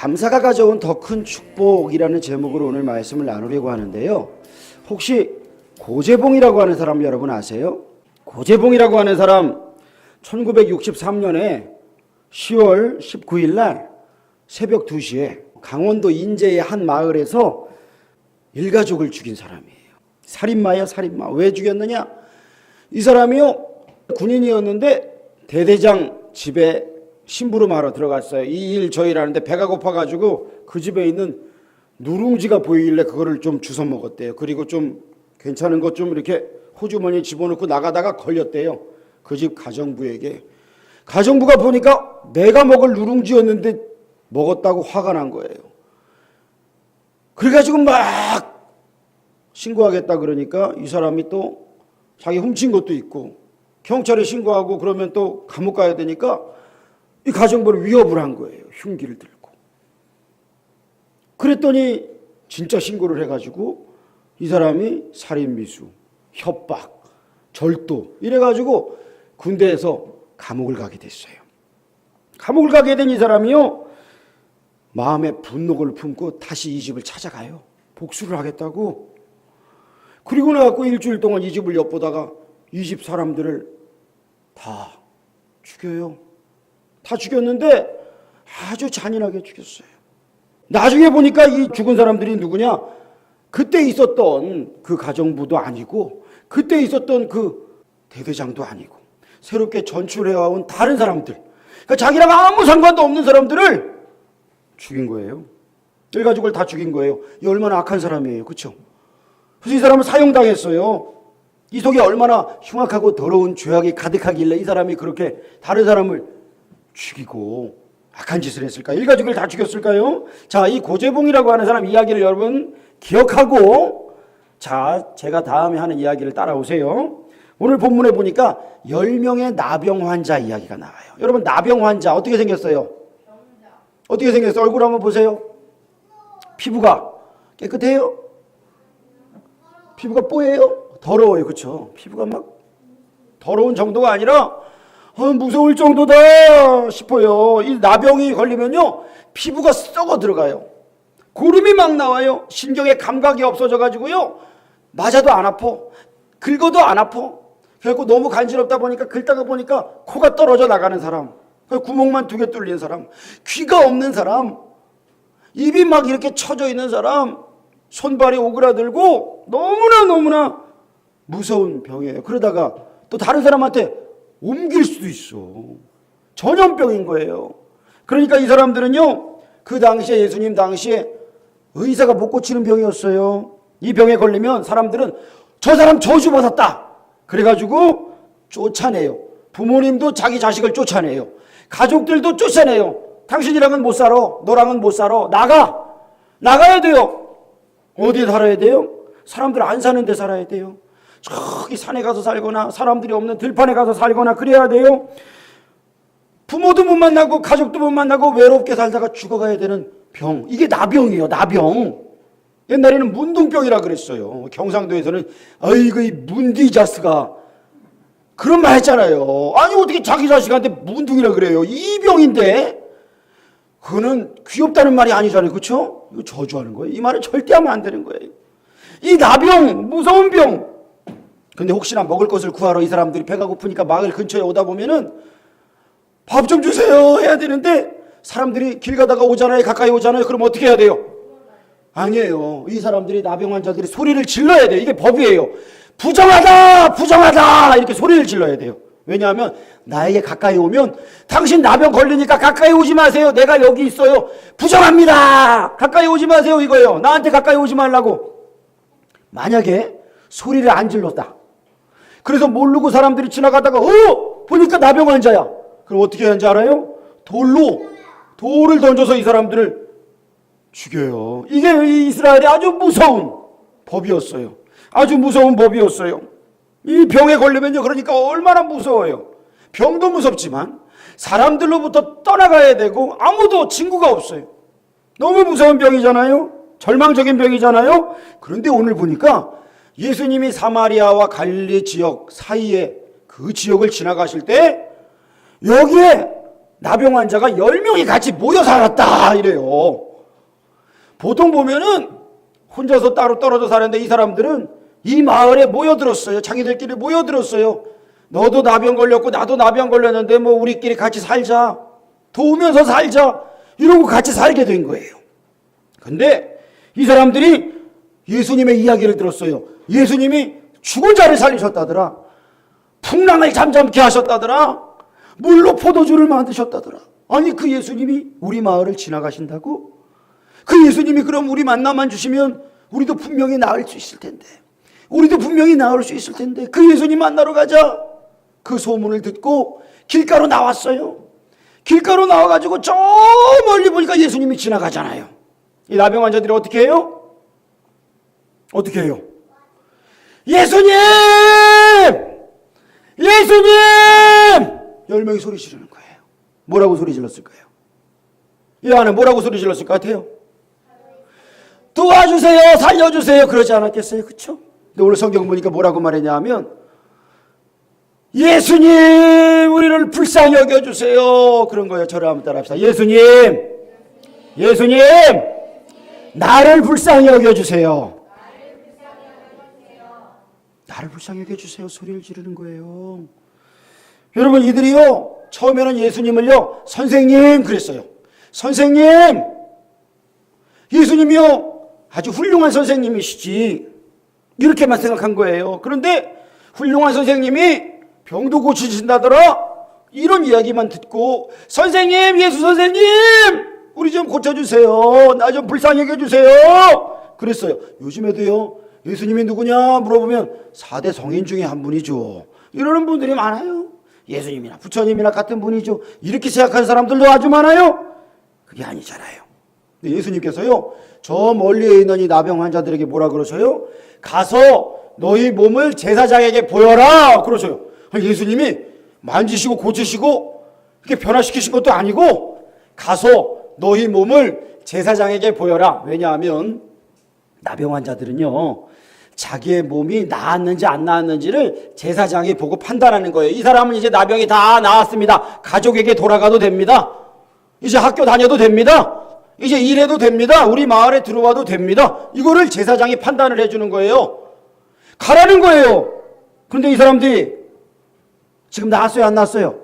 감사가 가져온 더 큰 축복이라는 제목으로 오늘 말씀을 나누려고 하는데요. 혹시 고재봉이라고 하는 사람 여러분 아세요? 고재봉이라고 하는 사람 1963년에 10월 19일 날 새벽 2시에 강원도 인제의 한 마을에서 일가족을 죽인 사람이에요. 살인마예요, 살인마. 왜 죽였느냐? 이 사람이요, 군인이었는데 대대장 집에 심부름하러 들어갔어요. 이 일 저 일 하는데 배가 고파가지고 그 집에 있는 누룽지가 보이길래 그거를 좀 주워 먹었대요. 그리고 좀 괜찮은 것 좀 이렇게 호주머니에 집어넣고 나가다가 걸렸대요. 그 집 가정부에게. 가정부가 보니까 내가 먹을 누룽지였는데 먹었다고 화가 난 거예요. 그래가지고 막 신고하겠다 그러니까 이 사람이 또 자기 훔친 것도 있고 경찰에 신고하고 그러면 또 감옥 가야 되니까 이 가정부를 위협을 한 거예요. 흉기를 들고. 그랬더니 진짜 신고를 해가지고 이 사람이 살인미수, 협박, 절도 이래가지고 군대에서 감옥을 가게 됐어요. 감옥을 가게 된 이 사람이요, 마음에 분노를 품고 다시 이 집을 찾아가요. 복수를 하겠다고. 그리고 나갖고 일주일 동안 이 집을 엿보다가 이 집 사람들을 다 죽여요. 다 죽였는데 아주 잔인하게 죽였어요. 나중에 보니까 이 죽은 사람들이 누구냐? 그때 있었던 그 가정부도 아니고 그때 있었던 그 대대장도 아니고 새롭게 전출해온 다른 사람들, 그러니까 자기랑 아무 상관도 없는 사람들을 죽인 거예요. 일가족을 다 죽인 거예요. 이 얼마나 악한 사람이에요. 그렇죠? 그래서 이 사람은 사형당했어요. 이 속에 얼마나 흉악하고 더러운 죄악이 가득하길래 이 사람이 그렇게 다른 사람을 죽이고 악한 짓을 했을까요? 일가족을 다 죽였을까요? 자, 이 고재봉이라고 하는 사람 이야기를 여러분 기억하고, 자, 제가 다음에 하는 이야기를 따라오세요. 오늘 본문에 보니까 10명의 나병 환자 이야기가 나와요. 여러분, 나병 환자 어떻게 생겼어요? 어떻게 생겼어요? 얼굴 한번 보세요. 피부가 깨끗해요? 피부가 뽀예요? 더러워요. 그렇죠? 피부가 막 더러운 정도가 아니라 무서울 정도다 싶어요. 이 나병이 걸리면요, 피부가 썩어 들어가요. 고름이 막 나와요. 신경에 감각이 없어져 가지고요, 맞아도 안 아파, 긁어도 안 아파. 그래서 너무 간지럽다 보니까 긁다가 보니까 코가 떨어져 나가는 사람, 구멍만 2개 뚫린 사람, 귀가 없는 사람, 입이 막 이렇게 쳐져 있는 사람, 손발이 오그라들고 너무나 무서운 병이에요. 그러다가 또 다른 사람한테 옮길 수도 있어. 전염병인 거예요. 그러니까 이 사람들은요, 그 당시에 예수님 당시에 의사가 못 고치는 병이었어요. 이 병에 걸리면 사람들은 저 사람 저주받았다 그래가지고 쫓아내요. 부모님도 자기 자식을 쫓아내요. 가족들도 쫓아내요. 당신이랑은 못 살아, 너랑은 못 살아, 나가야 돼요. 어디에 살아야 돼요? 사람들 안 사는 데 살아야 돼요. 저기 산에 가서 살거나 사람들이 없는 들판에 가서 살거나 그래야 돼요. 부모도 못 만나고 가족도 못 만나고 외롭게 살다가 죽어가야 되는 병, 이게 나병이에요. 나병. 옛날에는 문둥병이라 그랬어요. 경상도에서는 아이고 이 문디자스가 그런 말 했잖아요. 아니 어떻게 자기 자식한테 문둥이라 그래요. 이 병인데 그거는 귀엽다는 말이 아니잖아요. 그렇죠? 이거 저주하는 거예요. 이 말을 절대 하면 안 되는 거예요. 이 나병, 무서운 병. 근데 혹시나 먹을 것을 구하러 이 사람들이 배가 고프니까 마을 근처에 오다 보면은 밥 좀 주세요 해야 되는데 사람들이 길 가다가 오잖아요. 가까이 오잖아요. 그럼 어떻게 해야 돼요? 아니에요. 이 사람들이, 나병 환자들이 소리를 질러야 돼요. 이게 법이에요. 부정하다 이렇게 소리를 질러야 돼요. 왜냐하면 나에게 가까이 오면 당신 나병 걸리니까 가까이 오지 마세요. 내가 여기 있어요. 부정합니다. 가까이 오지 마세요 이거예요. 나한테 가까이 오지 말라고. 만약에 소리를 안 질렀다. 그래서 모르고 사람들이 지나가다가 보니까 나병 환자야. 그럼 어떻게 하는지 알아요? 돌을 던져서 이 사람들을 죽여요. 이게 이스라엘의 아주 무서운 법이었어요. 아주 무서운 법이었어요. 이 병에 걸리면요, 그러니까 얼마나 무서워요. 병도 무섭지만 사람들로부터 떠나가야 되고 아무도 친구가 없어요. 너무 무서운 병이잖아요. 절망적인 병이잖아요. 그런데 오늘 보니까 예수님이 사마리아와 갈릴리 지역 사이에 그 지역을 지나가실 때 여기에 나병 환자가 10명이 같이 모여 살았다 이래요. 보통 보면은 혼자서 따로 떨어져 사는데 이 사람들은 이 마을에 모여들었어요. 자기들끼리 모여들었어요. 너도 나병 걸렸고 나도 나병 걸렸는데 뭐 우리끼리 같이 살자. 도우면서 살자. 이러고 같이 살게 된 거예요. 근데 이 사람들이 예수님의 이야기를 들었어요. 예수님이 죽은 자를 살리셨다더라. 풍랑을 잠잠케 하셨다더라. 물로 포도주를 만드셨다더라. 아니 그 예수님이 우리 마을을 지나가신다고? 그 예수님이 그럼 우리 만나만 주시면 우리도 분명히 나을 수 있을 텐데, 우리도 분명히 나을 수 있을 텐데 그 예수님 만나러 가자. 그 소문을 듣고 길가로 나왔어요. 길가로 나와가지고 저 멀리 보니까 예수님이 지나가잖아요. 이 나병 환자들이 어떻게 해요? 어떻게 해요? 예수님! 예수님! 10명이 소리 지르는 거예요. 뭐라고 소리 질렀을까요? 이 안에 뭐라고 소리 질렀을 것 같아요? 도와주세요, 살려주세요, 그러지 않았겠어요? 그렇죠? 근데 오늘 성경 보니까 뭐라고 말했냐 하면 예수님 우리를 불쌍히 여겨주세요 그런 거예요. 저를 한번 따라합시다. 예수님, 예수님 나를 불쌍히 여겨주세요. 나를 불쌍히 여겨주세요 소리를 지르는 거예요. 여러분 이들이요 처음에는 예수님을요 선생님 그랬어요. 선생님, 예수님이요 아주 훌륭한 선생님이시지 이렇게만 생각한 거예요. 그런데 훌륭한 선생님이 병도 고치신다더라 이런 이야기만 듣고 선생님, 예수 선생님 우리 좀 고쳐주세요. 나 좀 불쌍히 여겨주세요 그랬어요. 요즘에도요 예수님이 누구냐 물어보면 4대 성인 중에 한 분이죠 이러는 분들이 많아요. 예수님이나 부처님이나 같은 분이죠 이렇게 생각하는 사람들도 아주 많아요. 그게 아니잖아요. 근데 예수님께서요 저 멀리에 있는 이 나병 환자들에게 뭐라 그러셔요? 가서 너희 몸을 제사장에게 보여라 그러셔요. 예수님이 만지시고 고치시고 이렇게 변화시키신 것도 아니고 가서 너희 몸을 제사장에게 보여라. 왜냐하면 나병 환자들은요 자기의 몸이 나았는지 안 나았는지를 제사장이 보고 판단하는 거예요. 이 사람은 이제 나병이 다 나았습니다. 가족에게 돌아가도 됩니다. 이제 학교 다녀도 됩니다. 이제 일해도 됩니다. 우리 마을에 들어와도 됩니다. 이거를 제사장이 판단을 해주는 거예요. 가라는 거예요. 그런데 이 사람들이 지금 나았어요? 안 나았어요?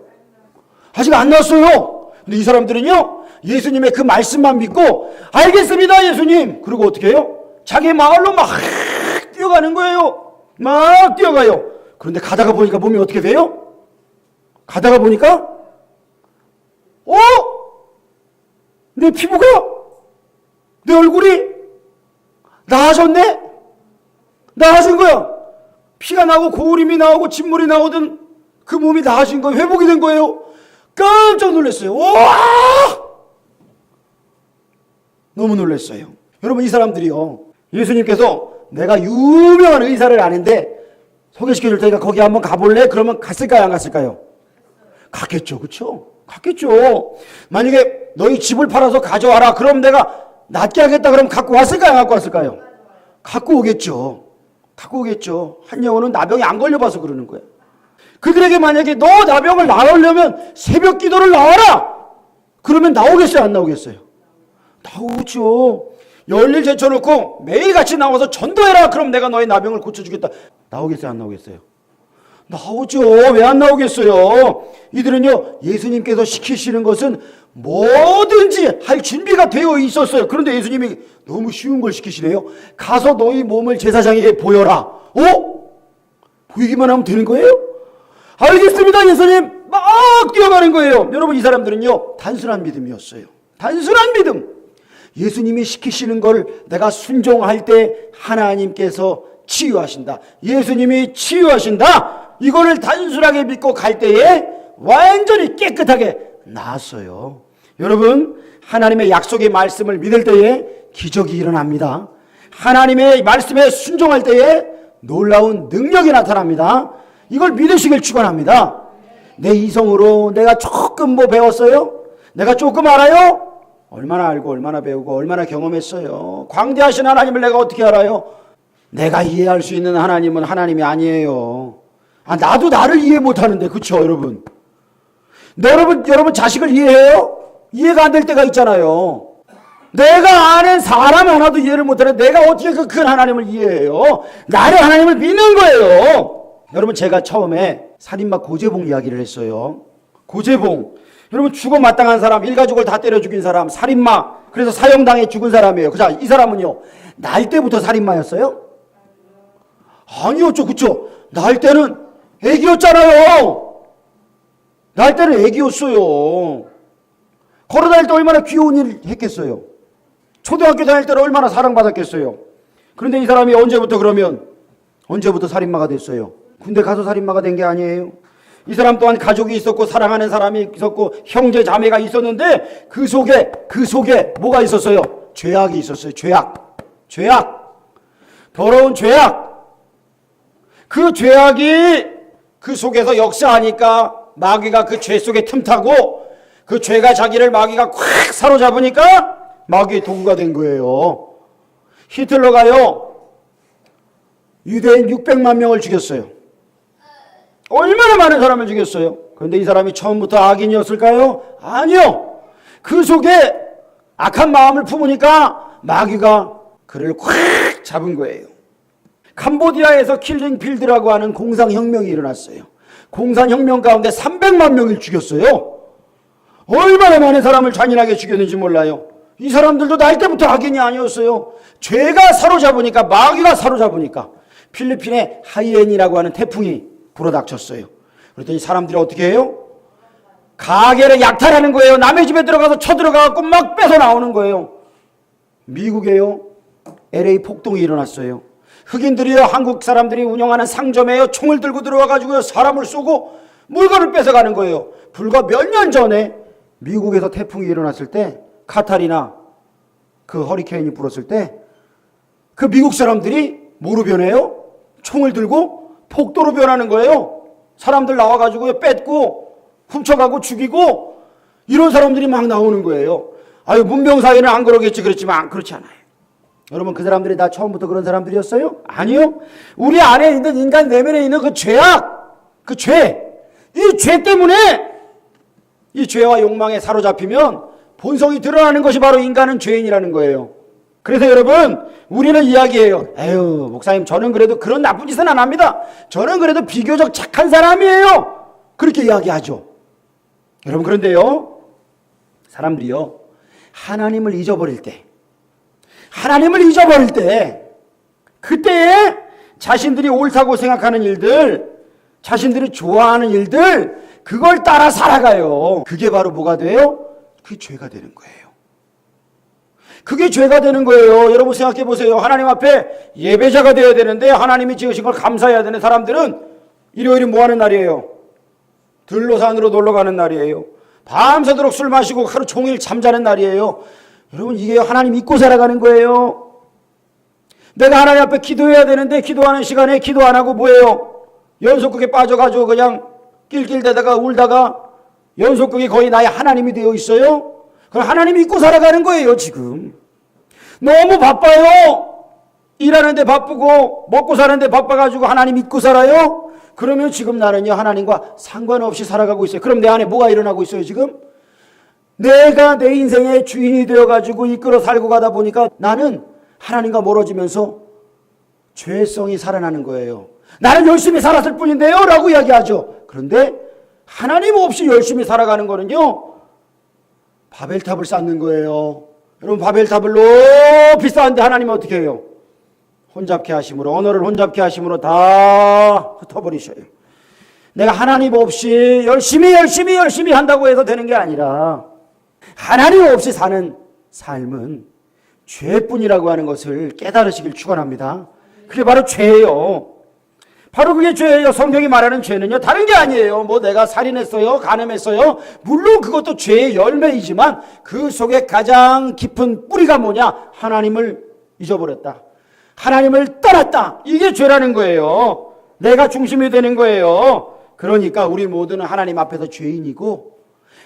아직 안 나았어요. 근데 이 사람들은요 예수님의 그 말씀만 믿고 알겠습니다 예수님 그리고 어떻게 해요? 자기 마을로 막 뛰어가는 거예요. 막 뛰어가요. 그런데 가다가 보니까 몸이 어떻게 돼요? 가다가 보니까 내 피부가 내 얼굴이 나아졌네? 나아진 거야. 피가 나고 고우림이 나오고 진물이 나오던 그 몸이 나아진 거예요. 회복이 된 거예요. 깜짝 놀랐어요. 와! 너무 놀랐어요. 여러분 이 사람들이요 예수님께서 내가 유명한 의사를 아는데 소개시켜 줄 테니까 거기 한번 가볼래? 그러면 갔을까요? 안 갔을까요? 갔겠죠. 그렇죠? 갔겠죠. 만약에 너희 집을 팔아서 가져와라. 그럼 내가 낫게 하겠다. 그럼 갖고 왔을까요? 안 갖고 왔을까요? 갖고 오겠죠. 갖고 오겠죠. 한 영혼은 나병이 안 걸려봐서 그러는 거예요. 그들에게 만약에 너 나병을 나으려면 새벽 기도를 나와라. 그러면 나오겠어요? 안 나오겠어요? 나오죠. 열일 제쳐놓고 매일같이 나와서 전도해라. 그럼 내가 너의 나병을 고쳐주겠다. 나오겠어요? 안 나오겠어요? 나오죠. 왜 안 나오겠어요? 이들은요 예수님께서 시키시는 것은 뭐든지 할 준비가 되어 있었어요. 그런데 예수님이 너무 쉬운 걸 시키시네요. 가서 너희 몸을 제사장에게 보여라. 보이기만 하면 되는 거예요? 알겠습니다 예수님. 막 뛰어가는 거예요. 여러분 이 사람들은요 단순한 믿음이었어요. 단순한 믿음. 예수님이 시키시는 걸 내가 순종할 때 하나님께서 치유하신다. 예수님이 치유하신다. 이거를 단순하게 믿고 갈 때에 완전히 깨끗하게 나았어요. 여러분 하나님의 약속의 말씀을 믿을 때에 기적이 일어납니다. 하나님의 말씀에 순종할 때에 놀라운 능력이 나타납니다. 이걸 믿으시길 축원합니다. 내 이성으로 내가 조금 뭐 배웠어요? 내가 조금 알아요? 얼마나 알고 얼마나 배우고 얼마나 경험했어요. 광대하신 하나님을 내가 어떻게 알아요? 내가 이해할 수 있는 하나님은 하나님이 아니에요. 나도 나를 이해 못하는데 그렇죠 여러분? 여러분 자식을 이해해요? 이해가 안 될 때가 있잖아요. 내가 아는 사람 하나도 이해를 못하는 내가 어떻게 그 큰 하나님을 이해해요? 나를 하나님을 믿는 거예요. 여러분 제가 처음에 살인마 고재봉 이야기를 했어요. 고재봉 여러분 죽어 마땅한 사람, 일가족을 다 때려 죽인 사람, 살인마, 그래서 사형당해 죽은 사람이에요. 자, 이 사람은요 날 때부터 살인마였어요? 아니었죠. 그쵸? 날 때는 애기였잖아요. 날 때는 애기였어요. 걸어다닐 때 얼마나 귀여운 일 했겠어요. 초등학교 다닐 때는 얼마나 사랑받았겠어요. 그런데 이 사람이 언제부터 살인마가 됐어요? 군대 가서 살인마가 된 게 아니에요. 이 사람 또한 가족이 있었고 사랑하는 사람이 있었고 형제 자매가 있었는데 그 속에 뭐가 있었어요? 죄악이 있었어요. 죄악. 더러운 죄악. 그 죄악이 그 속에서 역사하니까 마귀가 그 죄 속에 틈타고 그 죄가 자기를 마귀가 콱 사로잡으니까 마귀의 도구가 된 거예요. 히틀러가요 유대인 600만 명을 죽였어요. 얼마나 많은 사람을 죽였어요. 그런데 이 사람이 처음부터 악인이었을까요? 아니요. 그 속에 악한 마음을 품으니까 마귀가 그를 콱 잡은 거예요. 캄보디아에서 킬링필드라고 하는 공산혁명이 일어났어요. 공산혁명 가운데 300만 명을 죽였어요. 얼마나 많은 사람을 잔인하게 죽였는지 몰라요. 이 사람들도 날 때부터 악인이 아니었어요. 죄가 사로잡으니까, 마귀가 사로잡으니까 필리핀에 하이엔이라고 하는 태풍이 불어닥쳤어요. 그랬더니 사람들이 어떻게 해요? 가게를 약탈하는 거예요. 남의 집에 들어가서 쳐들어가고 막 뺏어 나오는 거예요. 미국에요 LA 폭동이 일어났어요. 흑인들이요 한국 사람들이 운영하는 상점에요 총을 들고 들어와가지고요 사람을 쏘고 물건을 뺏어가는 거예요. 불과 몇 년 전에 미국에서 태풍이 일어났을 때, 카타리나 그 허리케인이 불었을 때 그 미국 사람들이 뭐로 변해요? 총을 들고 폭도로 변하는 거예요. 사람들 나와가지고 뺏고 훔쳐가고 죽이고 이런 사람들이 막 나오는 거예요. 아유 문명사회는 안 그러겠지. 그렇지만 그렇지 않아요. 여러분 그 사람들이 다 처음부터 그런 사람들이었어요? 아니요. 우리 안에 있는 인간 내면에 있는 그 죄악, 그 죄, 이 죄 때문에 이 죄와 욕망에 사로잡히면 본성이 드러나는 것이 바로 인간은 죄인이라는 거예요. 그래서 여러분 우리는 이야기해요. 에휴 목사님 저는 그래도 그런 나쁜 짓은 안 합니다. 저는 그래도 비교적 착한 사람이에요. 그렇게 이야기하죠. 여러분 그런데요 사람들이요 하나님을 잊어버릴 때 그때에 자신들이 옳다고 생각하는 일들, 자신들이 좋아하는 일들, 그걸 따라 살아가요. 그게 바로 뭐가 돼요? 그게 죄가 되는 거예요. 그게 죄가 되는 거예요. 여러분 생각해 보세요. 하나님 앞에 예배자가 되어야 되는데 하나님이 지으신 걸 감사해야 되는 사람들은 일요일이 뭐 하는 날이에요? 들로산으로 놀러 가는 날이에요. 밤새도록 술 마시고 하루 종일 잠자는 날이에요. 여러분 이게 하나님 잊고 살아가는 거예요. 내가 하나님 앞에 기도해야 되는데 기도하는 시간에 기도 안 하고 뭐예요? 연속극에 빠져가지고 그냥 낄낄대다가 울다가 연속극이 거의 나의 하나님이 되어 있어요. 그럼 하나님 잊고 살아가는 거예요. 지금 너무 바빠요. 일하는데 바쁘고 먹고 사는데 바빠가지고 하나님 잊고 살아요. 그러면 지금 나는요 하나님과 상관없이 살아가고 있어요. 그럼 내 안에 뭐가 일어나고 있어요? 지금 내가 내 인생의 주인이 되어가지고 이끌어 살고 가다 보니까 나는 하나님과 멀어지면서 죄성이 살아나는 거예요. 나는 열심히 살았을 뿐인데요 라고 이야기하죠. 그런데 하나님 없이 열심히 살아가는 거는요 바벨탑을 쌓는 거예요. 여러분 바벨탑을 높이 쌓는데 하나님은 어떻게 해요? 혼잡케 하심으로, 언어를 혼잡케 하심으로 다 흩어버리셔요. 내가 하나님 없이 열심히 한다고 해서 되는 게 아니라 하나님 없이 사는 삶은 죄뿐이라고 하는 것을 깨달으시길 축원합니다. 그게 바로 죄예요. 바로 그게 죄예요. 성경이 말하는 죄는요 다른 게 아니에요. 뭐 내가 살인했어요, 간음했어요. 물론 그것도 죄의 열매이지만 그 속에 가장 깊은 뿌리가 뭐냐? 하나님을 잊어버렸다, 하나님을 떠났다. 이게 죄라는 거예요. 내가 중심이 되는 거예요. 그러니까 우리 모두는 하나님 앞에서 죄인이고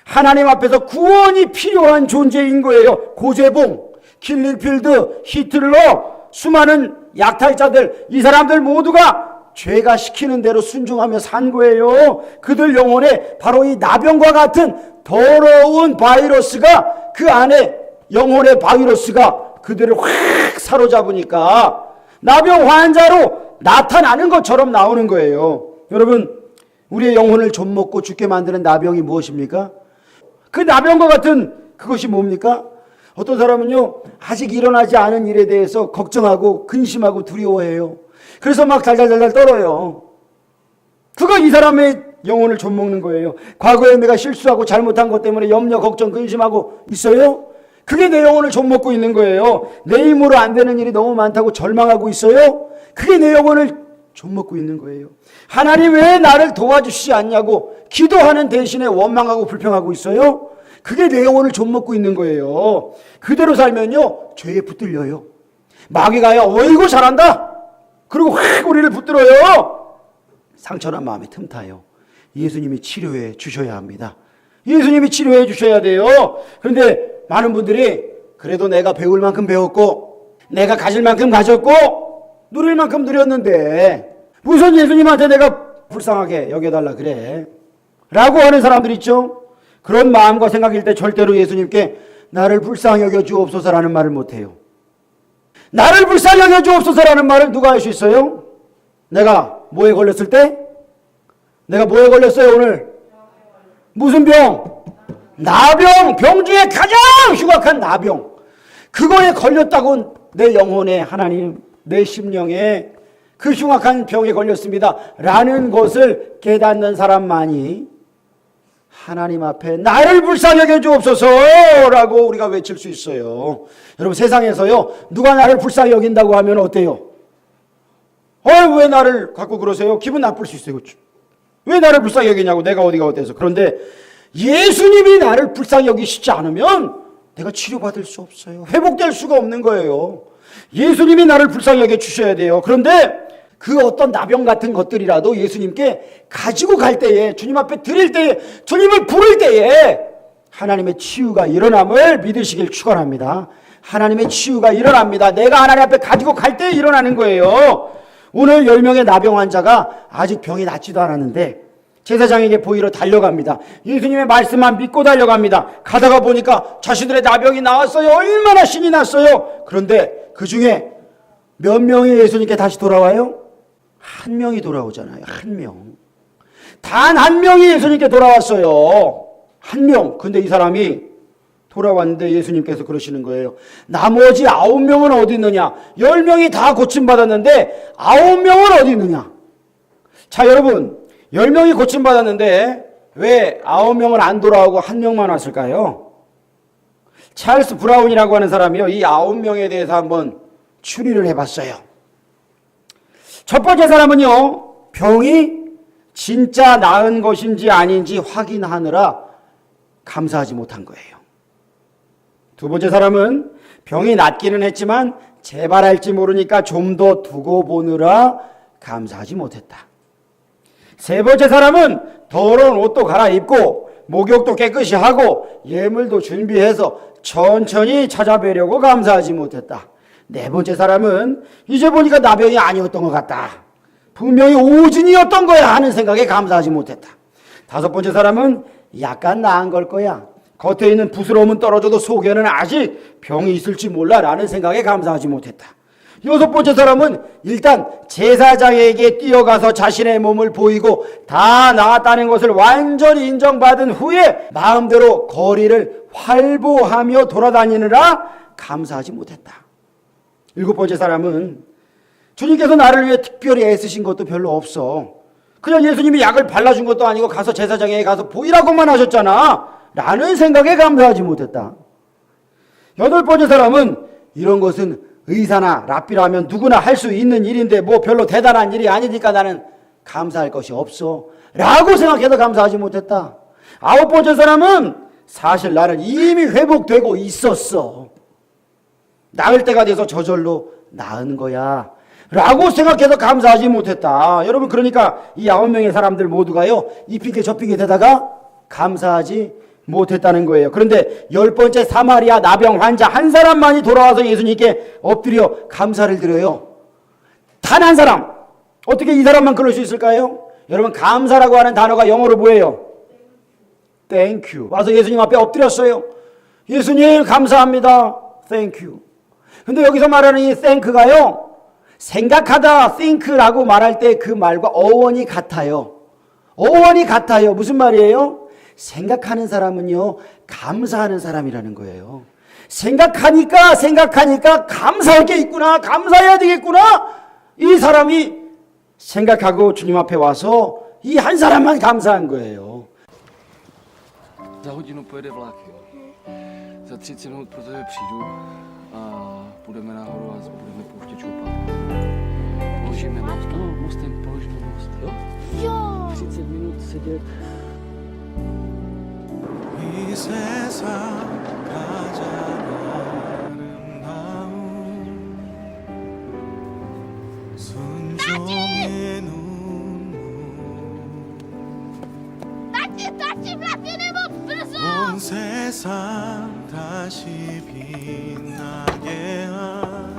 하나님 앞에서 구원이 필요한 존재인 거예요. 고재봉, 킬링필드, 히틀러, 수많은 약탈자들, 이 사람들 모두가 죄가 시키는 대로 순종하며 산 거예요. 그들 영혼에 바로 이 나병과 같은 더러운 바이러스가 그 안에 영혼의 바이러스가 그들을 확 사로잡으니까 나병 환자로 나타나는 것처럼 나오는 거예요. 여러분, 우리의 영혼을 좀먹고 죽게 만드는 나병이 무엇입니까? 그 나병과 같은 그것이 뭡니까? 어떤 사람은요, 아직 일어나지 않은 일에 대해서 걱정하고 근심하고 두려워해요. 그래서 막 달달달달 떨어요. 그거 이 사람의 영혼을 좀먹는 거예요. 과거에 내가 실수하고 잘못한 것 때문에 염려, 걱정, 근심하고 있어요? 그게 내 영혼을 좀먹고 있는 거예요. 내 힘으로 안 되는 일이 너무 많다고 절망하고 있어요? 그게 내 영혼을 좀먹고 있는 거예요. 하나님 왜 나를 도와주시지 않냐고 기도하는 대신에 원망하고 불평하고 있어요? 그게 내 영혼을 좀먹고 있는 거예요. 그대로 살면요, 죄에 붙들려요. 마귀가요, 어이구 잘한다, 그리고 확 우리를 붙들어요. 상처난 마음에 틈타요. 예수님이 치료해 주셔야 합니다. 예수님이 치료해 주셔야 돼요. 그런데 많은 분들이 그래도 내가 배울 만큼 배웠고 내가 가질 만큼 가졌고 누릴 만큼 누렸는데 무슨 예수님한테 내가 불쌍하게 여겨달라 그래 라고 하는 사람들 있죠. 그런 마음과 생각일 때 절대로 예수님께 나를 불쌍히 여겨 주옵소서라는 말을 못해요. 나를 불쌍히 여겨 주옵소서라는 말을 누가 할 수 있어요? 내가 뭐에 걸렸을 때? 내가 뭐에 걸렸어요 오늘? 무슨 병? 나병! 병 중에 가장 흉악한 나병. 그거에 걸렸다고 내 영혼에 하나님, 내 심령에 그 흉악한 병에 걸렸습니다 라는 것을 깨닫는 사람만이 하나님 앞에 나를 불쌍히 여겨 주옵소서 라고 우리가 외칠 수 있어요. 여러분, 세상에서요, 누가 나를 불쌍히 여긴다고 하면 어때요? 왜 나를 갖고 그러세요? 기분 나쁠 수 있어요. 그렇죠? 왜 나를 불쌍히 여기냐고, 내가 어디가 어때서. 그런데 예수님이 나를 불쌍히 여기시지 않으면 내가 치료받을 수 없어요. 회복될 수가 없는 거예요. 예수님이 나를 불쌍히 여겨 주셔야 돼요. 그런데 그 어떤 나병 같은 것들이라도 예수님께 가지고 갈 때에, 주님 앞에 드릴 때에, 주님을 부를 때에 하나님의 치유가 일어남을 믿으시길 축원합니다. 하나님의 치유가 일어납니다. 내가 하나님 앞에 가지고 갈 때에 일어나는 거예요. 오늘 10명의 나병 환자가 아직 병이 낫지도 않았는데 제사장에게 보이러 달려갑니다. 예수님의 말씀만 믿고 달려갑니다. 가다가 보니까 자신들의 나병이 나왔어요. 얼마나 신이 났어요. 그런데 그 중에 몇 명이 예수님께 다시 돌아와요? 한 명이 돌아오잖아요. 한 명. 단 한 명이 예수님께 돌아왔어요. 한 명. 근데 이 사람이 돌아왔는데 예수님께서 그러시는 거예요. 나머지 9명은 어디 있느냐? 10명이 다 고침받았는데 9명은 어디 있느냐? 자, 여러분, 10명이 고침받았는데 왜 9명은 안 돌아오고 1명만 왔을까요? 찰스 브라운이라고 하는 사람이요, 이 9명에 대해서 한번 추리를 해봤어요. 첫 번째 사람은요, 병이 진짜 나은 것인지 아닌지 확인하느라 감사하지 못한 거예요. 두 번째 사람은 병이 낫기는 했지만 재발할지 모르니까 좀 더 두고 보느라 감사하지 못했다. 세 번째 사람은 더러운 옷도 갈아입고 목욕도 깨끗이 하고 예물도 준비해서 천천히 찾아뵈려고 감사하지 못했다. 네 번째 사람은 이제 보니까 나병이 아니었던 것 같다, 분명히 오진이었던 거야 하는 생각에 감사하지 못했다. 다섯 번째 사람은 약간 나은 걸 거야, 겉에 있는 부스러움은 떨어져도 속에는 아직 병이 있을지 몰라 라는 생각에 감사하지 못했다. 여섯 번째 사람은 일단 제사장에게 뛰어가서 자신의 몸을 보이고 다 나았다는 것을 완전히 인정받은 후에 마음대로 거리를 활보하며 돌아다니느라 감사하지 못했다. 일곱 번째 사람은 주님께서 나를 위해 특별히 애쓰신 것도 별로 없어, 그냥 예수님이 약을 발라준 것도 아니고 가서 제사장에게 가서 보이라고만 하셨잖아 라는 생각에 감사하지 못했다. 여덟 번째 사람은 이런 것은 의사나 랍비라면 누구나 할 수 있는 일인데 뭐 별로 대단한 일이 아니니까 나는 감사할 것이 없어 라고 생각해서 감사하지 못했다. 아홉 번째 사람은 사실 나는 이미 회복되고 있었어, 나을 때가 돼서 저절로 나은 거야 라고 생각해서 감사하지 못했다. 여러분, 그러니까 이 9명의 사람들 모두가요, 이 핑계 저 핑계 대다가 감사하지 못했다는 거예요. 그런데 10번째 사마리아 나병 환자 한 사람만이 돌아와서 예수님께 엎드려 감사를 드려요. 단 한 사람. 어떻게 이 사람만 그럴 수 있을까요? 여러분, 감사라고 하는 단어가 영어로 뭐예요? Thank you. 와서 예수님 앞에 엎드렸어요. 예수님 감사합니다. Thank you. 근데 여기서 말하는 이 thank가요, 생각하다 think라고 말할 때 그 말과 어원이 같아요. 어원이 같아요. 무슨 말이에요? 생각하는 사람은요, 감사하는 사람이라는 거예요. 생각하니까 감사할 게 있구나, 감사해야 되겠구나. 이 사람이 생각하고 주님 앞에 와서 이 한 사람만 감사한 거예요. Za hodinu pojede vlak, jo. Za 30 minut pro tebe přijdu a půjdeme nahoru a budeme pouštět šoupat. Položíme most, mostem položíme most, jo? Jo. 30 minut sedět. 이 세상 가장 아름다운 순종의 눈물 Tati, vlaky nebo brzo! 온 세상 다시 빛나게 한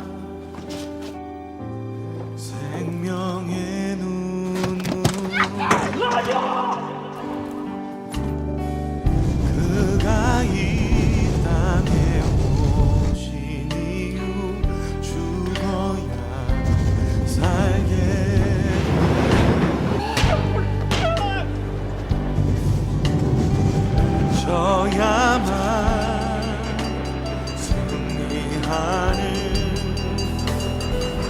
생명의 눈물 그가 이 땅에 오신 이유 죽어야 살게 져야만 승리하는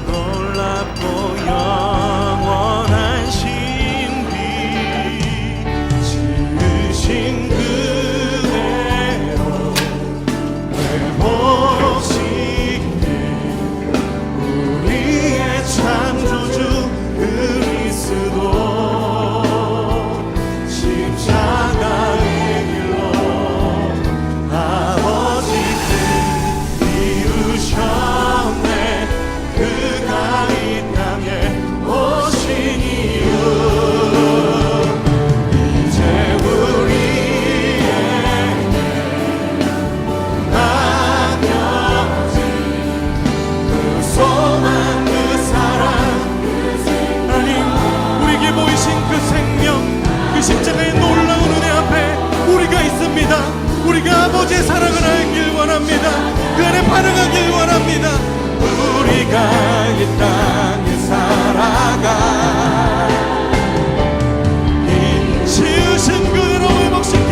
놀랍고 영원한 신비 지으신 그대로 회복시킬 우리의 창조주 그리스도 십자가의 길로 아버지 뜻 이루셨네 그가 이 땅에 오신 이유 이제 우리에게 남겨진 그 소망 그 사랑 아니 우리에게 보이신 그 생명 그 십자가의 놀라운 은혜 앞에 우리가 있습니다. 우리가 아버지의 사랑을 알길 원합니다. 그 안에 반응하길 원합니다. 우리가 이 땅에 살아가 이 지으신 그대로 회복시킨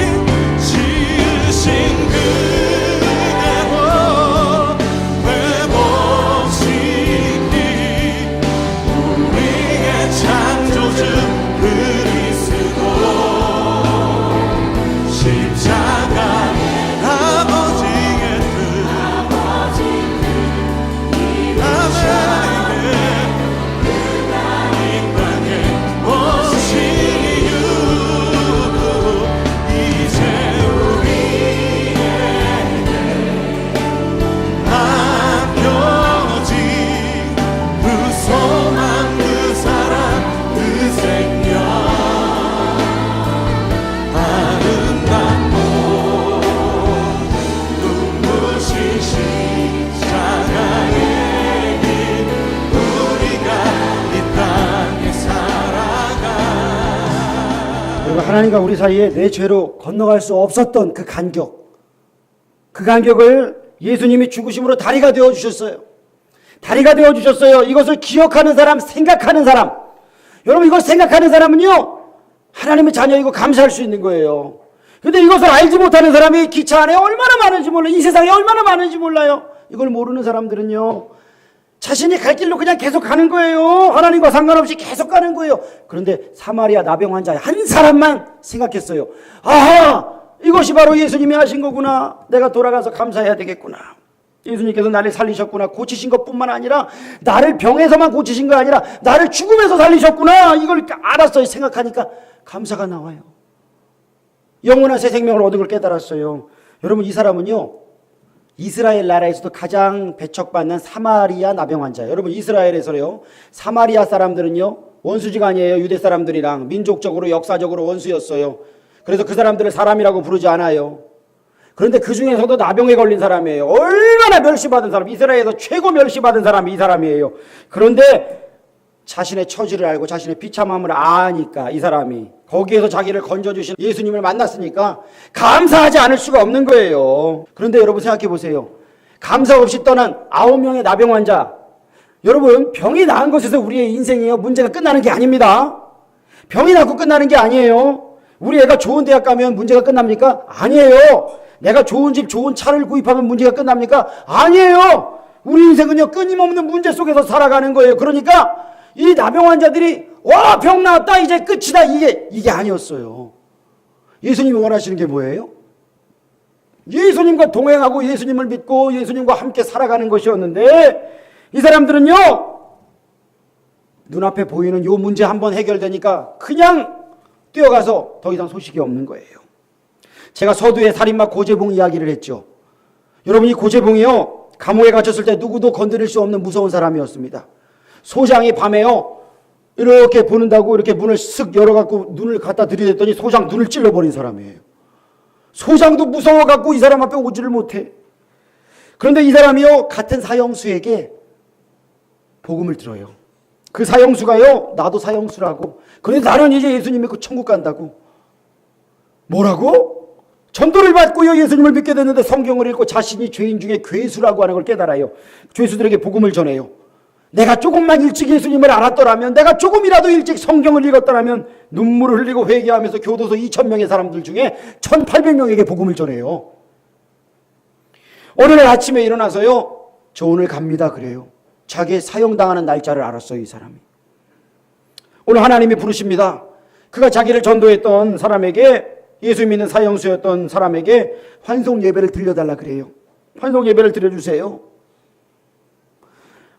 지으신 그대로 회복시킨 우리의 창조주 그리스도 십자가 아버지의 뜻 아버지의 그가 이 땅에 오신 이유 이제 우리에게 남겨진 그 소망 그 사랑 그 생명 아름답고 눈부신 십자가의 길 우리가 이 땅에 살아가 여러분, 하나님과 우리 사이에 내 죄로 건너갈 수 없었던 그 간격, 그 간격을 예수님이 죽으심으로 다리가 되어주셨어요. 다리가 되어주셨어요. 이것을 기억하는 사람, 생각하는 사람. 여러분, 이걸 생각하는 사람은요, 하나님의 자녀이고 감사할 수 있는 거예요. 근데 이것을 알지 못하는 사람이 기차 안에 얼마나 많은지 몰라요. 이 세상에 얼마나 많은지 몰라요. 이걸 모르는 사람들은요, 자신이 갈 길로 그냥 계속 가는 거예요. 하나님과 상관없이 계속 가는 거예요. 그런데 사마리아 나병 환자 한 사람만 생각했어요. 아하! 이것이 바로 예수님이 하신 거구나. 내가 돌아가서 감사해야 되겠구나. 예수님께서 나를 살리셨구나. 고치신 것뿐만 아니라 나를 병에서만 고치신 거 아니라 나를 죽음에서 살리셨구나. 이걸 알았어요. 생각하니까 감사가 나와요. 영원한 새 생명을 얻은 걸 깨달았어요. 여러분, 이 사람은요, 이스라엘 나라에서도 가장 배척받는 사마리아 나병 환자예요. 여러분, 이스라엘에서요, 사마리아 사람들은요, 원수지가 아니에요. 유대 사람들이랑 민족적으로 역사적으로 원수였어요. 그래서 그 사람들을 사람이라고 부르지 않아요. 그런데 그 중에서도 나병에 걸린 사람이에요. 얼마나 멸시받은 사람, 이스라엘에서 최고 멸시받은 사람이 이 사람이에요. 그런데 자신의 처지를 알고 자신의 비참함을 아니까 이 사람이 거기에서 자기를 건져주신 예수님을 만났으니까 감사하지 않을 수가 없는 거예요. 그런데 여러분 생각해 보세요. 감사 없이 떠난 9명의 나병 환자. 여러분, 병이 나은 것에서 우리의 인생이요 문제가 끝나는 게 아닙니다. 병이 낫고 끝나는 게 아니에요. 우리 애가 좋은 대학 가면 문제가 끝납니까? 아니에요. 내가 좋은 집, 좋은 차를 구입하면 문제가 끝납니까? 아니에요. 우리 인생은요 끊임없는 문제 속에서 살아가는 거예요. 그러니까 이 나병 환자들이 와, 병 나았다, 이제 끝이다, 이게 아니었어요. 예수님이 원하시는 게 뭐예요? 예수님과 동행하고 예수님을 믿고 예수님과 함께 살아가는 것이었는데 이 사람들은요 눈앞에 보이는 요 문제 한번 해결되니까 그냥 뛰어가서 더 이상 소식이 없는 거예요. 제가 서두에 살인마 고재봉 이야기를 했죠. 여러분, 이 고재봉이요 감옥에 갇혔을 때 누구도 건드릴 수 없는 무서운 사람이었습니다. 소장이 밤에요 이렇게 보는다고 이렇게 문을 쓱 열어갖고 눈을 갖다 들이댔더니 소장 눈을 찔러버린 사람이에요. 소장도 무서워갖고 이 사람 앞에 오지를 못해. 그런데 이 사람이요 같은 사형수에게 복음을 들어요. 그 사형수가요 나도 사형수라고. 그런데 나는 이제 예수님 믿고 천국 간다고. 뭐라고? 전도를 받고요 예수님을 믿게 됐는데 성경을 읽고 자신이 죄인 중에 괴수라고 하는 걸 깨달아요. 죄수들에게 복음을 전해요. 내가 조금만 일찍 예수님을 알았더라면, 내가 조금이라도 일찍 성경을 읽었더라면 눈물을 흘리고 회개하면서 교도소 2,000명의 사람들 중에 1,800명에게 복음을 전해요. 어느 날 아침에 일어나서요 저 오늘 갑니다 그래요. 자기의 사형당하는 날짜를 알았어요. 이 사람이. 오늘 하나님이 부르십니다. 그가 자기를 전도했던 사람에게, 예수 믿는 사형수였던 사람에게 환송 예배를 드려달라 그래요. 환송 예배를 드려주세요.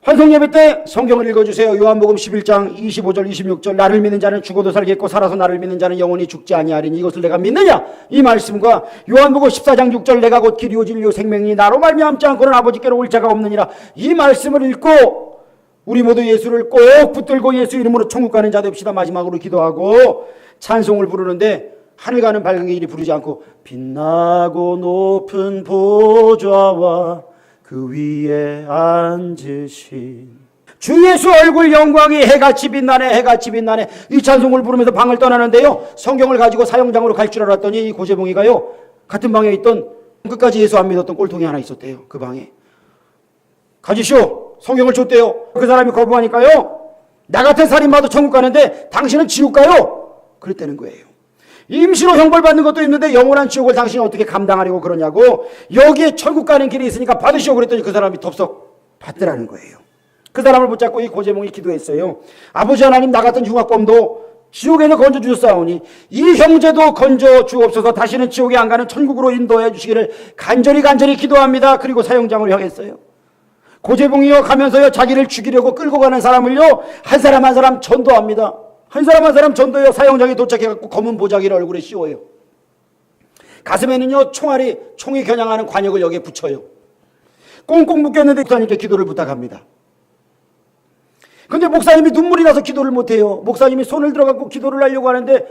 환송 예배 때 성경을 읽어주세요. 요한복음 11장 25절 26절 나를 믿는 자는 죽어도 살겠고 살아서 나를 믿는 자는 영원히 죽지 아니하리니 이것을 내가 믿느냐, 이 말씀과 요한복음 14장 6절 내가 곧 길이요 진리요 생명이니 나로 말미암지 않고는 아버지께로 올 자가 없느니라, 이 말씀을 읽고 우리 모두 예수를 꼭 붙들고 예수 이름으로 천국 가는 자 됩시다. 마지막으로 기도하고 찬송을 부르는데 하늘 가는 밝은 길이 부르지 않고 빛나고 높은 보좌와 그 위에 앉으신 주 예수 얼굴 영광이 해같이 빛나네, 해같이 빛나네, 이 찬송을 부르면서 방을 떠나는데요 성경을 가지고 사형장으로 갈 줄 알았더니 이 고재봉이가요 같은 방에 있던 끝까지 예수 안 믿었던 꼴통이 하나 있었대요. 그 방에 가지쇼 성경을 줬대요. 그 사람이 거부하니까요 나 같은 살인마도 천국 가는데 당신은 지옥 가요 그랬다는 거예요. 임시로 형벌받는 것도 있는데 영원한 지옥을 당신이 어떻게 감당하려고 그러냐고, 여기에 천국 가는 길이 있으니까 받으시오 그랬더니 그 사람이 덥석 받더라는 거예요. 그 사람을 붙잡고 이 고재봉이 기도했어요. 아버지 하나님, 나 같은 흉악범도 지옥에서 건져주셨사오니 이 형제도 건져주옵소서. 다시는 지옥에 안 가는 천국으로 인도해 주시기를 간절히 기도합니다. 그리고 사형장을 향했어요. 고재봉이요 가면서요 자기를 죽이려고 끌고 가는 사람을요 한 사람 한 사람 전도합니다. 한 사람 한 사람 전도해요. 사형장에 도착해갖고 검은 보자기를 얼굴에 씌워요. 가슴에는요 총이 겨냥하는 관역을 여기에 붙여요. 꽁꽁 묶였는데 목사님께 기도를 부탁합니다. 근데 목사님이 눈물이 나서 기도를 못해요. 목사님이 손을 들어갖고 기도를 하려고 하는데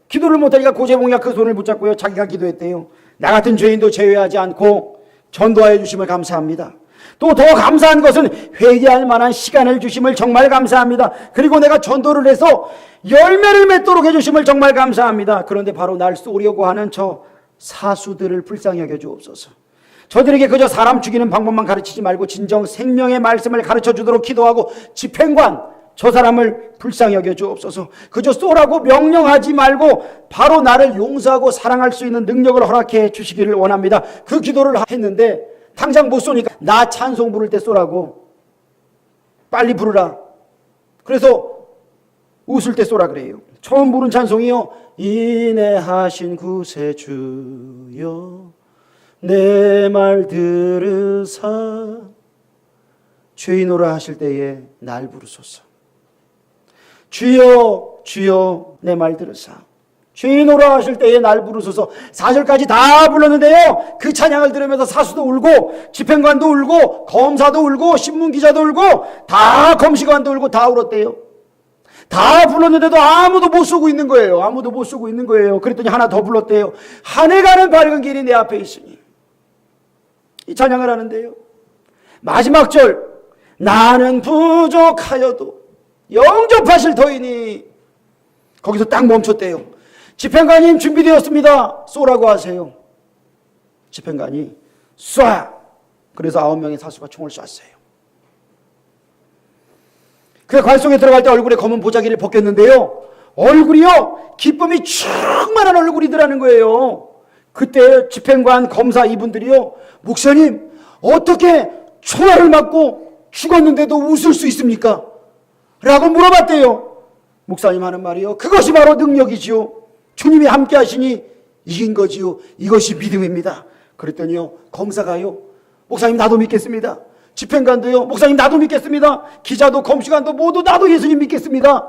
기도를 못하니까 고재봉이가 그 손을 붙잡고요 자기가 기도했대요. 나 같은 죄인도 제외하지 않고 전도하여 주심을 감사합니다. 또 더 감사한 것은 회개할 만한 시간을 주심을 정말 감사합니다. 그리고 내가 전도를 해서 열매를 맺도록 해주심을 정말 감사합니다. 그런데 바로 날 쏘려고 하는 저 사수들을 불쌍히 여겨 주옵소서. 저들에게 그저 사람 죽이는 방법만 가르치지 말고 진정 생명의 말씀을 가르쳐 주도록 기도하고, 집행관 저 사람을 불쌍히 여겨 주옵소서. 그저 쏘라고 명령하지 말고 바로 나를 용서하고 사랑할 수 있는 능력을 허락해 주시기를 원합니다. 그 기도를 했는데 당장 못 쏘니까 나 찬송 부를 때 쏘라고, 빨리 부르라. 그래서 웃을 때 쏘라 그래요. 처음 부른 찬송이요, 인애하신 구세주여 내 말 들으사 죄인오라 하실 때에 날 부르소서. 주여 주여 내 말 들으사 죄인오라 하실 때에 날 부르소서. 4절까지 다 불렀는데요 그 찬양을 들으면서 사수도 울고 집행관도 울고 검사도 울고 신문기자도 울고 다 검시관도 울고 다 울었대요. 다 불렀는데도 아무도 못 쏘고 있는 거예요. 아무도 못 쏘고 있는 거예요. 그랬더니 하나 더 불렀대요. 하늘 가는 밝은 길이 내 앞에 있으니, 이 찬양을 하는데요 마지막 절 나는 부족하여도 영접하실 터이니 거기서 딱 멈췄대요. 집행관님 준비되었습니다. 쏘라고 하세요. 집행관이 쏴. 그래서 9명의 사수가 총을 쐈어요. 그 관속에 들어갈 때 얼굴에 검은 보자기를 벗겼는데요. 얼굴이요, 기쁨이 충만한 얼굴이더라는 거예요. 그때 집행관, 검사 이분들이요, 목사님, 어떻게 총알을 맞고 죽었는데도 웃을 수 있습니까? 라고 물어봤대요. 목사님 하는 말이요, 그것이 바로 능력이지요. 주님이 함께 하시니 이긴 거지요. 이것이 믿음입니다. 그랬더니요, 검사가요, 목사님 나도 믿겠습니다. 집행관도요, 목사님 나도 믿겠습니다. 기자도 검시관도 모두 나도 예수님 믿겠습니다.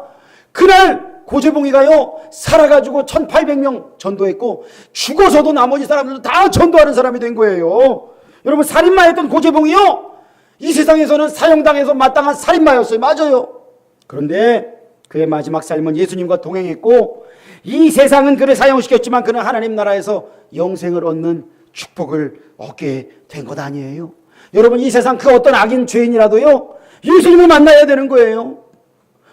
그날 고재봉이가요, 살아가지고 1800명 전도했고 죽어서도 나머지 사람들도 다 전도하는 사람이 된 거예요. 여러분, 살인마였던 고재봉이요, 이 세상에서는 사형당해서 마땅한 살인마였어요. 맞아요. 그런데 그의 마지막 삶은 예수님과 동행했고, 이 세상은 그를 사형시켰지만 그는 하나님 나라에서 영생을 얻는 축복을 얻게 된 것 아니에요. 여러분, 이 세상 그 어떤 악인 죄인이라도요, 예수님을 만나야 되는 거예요.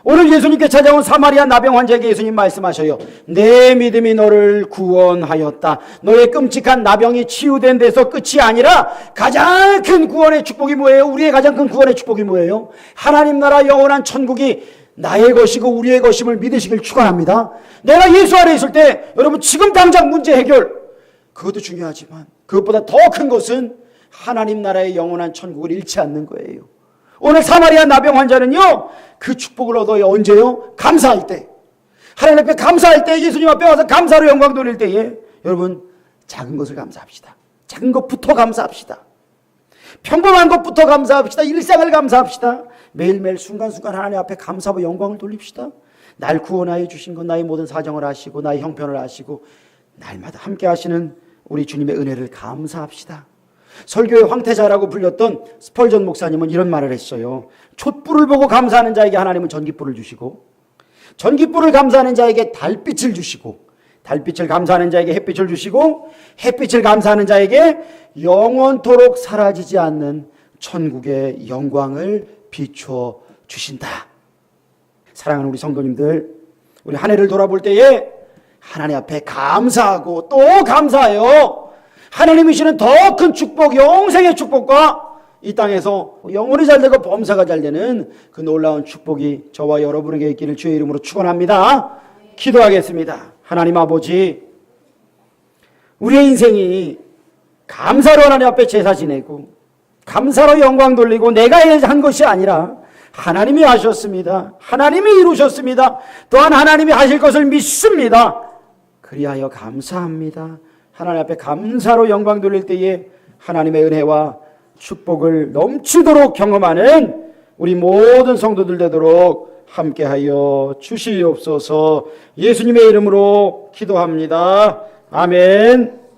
오늘 예수님께 찾아온 사마리아 나병 환자에게 예수님 말씀하셔요. 내 믿음이 너를 구원하였다. 너의 끔찍한 나병이 치유된 데서 끝이 아니라 가장 큰 구원의 축복이 뭐예요? 우리의 가장 큰 구원의 축복이 뭐예요? 하나님 나라 영원한 천국이 나의 것이고 우리의 것임을 믿으시길 축원합니다. 내가 예수 안에 있을 때 여러분, 지금 당장 문제 해결, 그것도 중요하지만 그것보다 더 큰 것은 하나님 나라의 영원한 천국을 잃지 않는 거예요. 오늘 사마리아 나병 환자는요, 그 축복을 얻어요. 언제요? 감사할 때. 하나님 앞에 감사할 때, 예수님 앞에 와서 감사로 영광 돌릴 때에 여러분, 작은 것을 감사합시다. 작은 것부터 감사합시다. 평범한 것부터 감사합시다. 일상을 감사합시다. 매일매일 순간순간 하나님 앞에 감사하고 영광을 돌립시다. 날 구원하여 주신 것, 나의 모든 사정을 아시고 나의 형편을 아시고 날마다 함께 하시는 우리 주님의 은혜를 감사합시다. 설교의 황태자라고 불렸던 스펄전 목사님은 이런 말을 했어요. 촛불을 보고 감사하는 자에게 하나님은 전깃불을 주시고, 전깃불을 감사하는 자에게 달빛을 주시고, 달빛을 감사하는 자에게 햇빛을 주시고, 햇빛을 감사하는 자에게 영원토록 사라지지 않는 천국의 영광을 비추어 주신다. 사랑하는 우리 성도님들, 우리 한 해를 돌아볼 때에 하나님 앞에 감사하고 또 감사해요. 하나님이 주시는 더 큰 축복, 영생의 축복과 이 땅에서 영혼이 잘 되고 범사가 잘 되는 그 놀라운 축복이 저와 여러분에게 있기를 주의 이름으로 축원합니다. 기도하겠습니다. 하나님 아버지, 우리의 인생이 감사로 하나님 앞에 제사 지내고 감사로 영광 돌리고 내가 한 것이 아니라 하나님이 하셨습니다. 하나님이 이루셨습니다. 또한 하나님이 하실 것을 믿습니다. 그리하여 감사합니다. 하나님 앞에 감사로 영광 돌릴 때에 하나님의 은혜와 축복을 넘치도록 경험하는 우리 모든 성도들 되도록 함께하여 주시옵소서. 예수님의 이름으로 기도합니다. 아멘.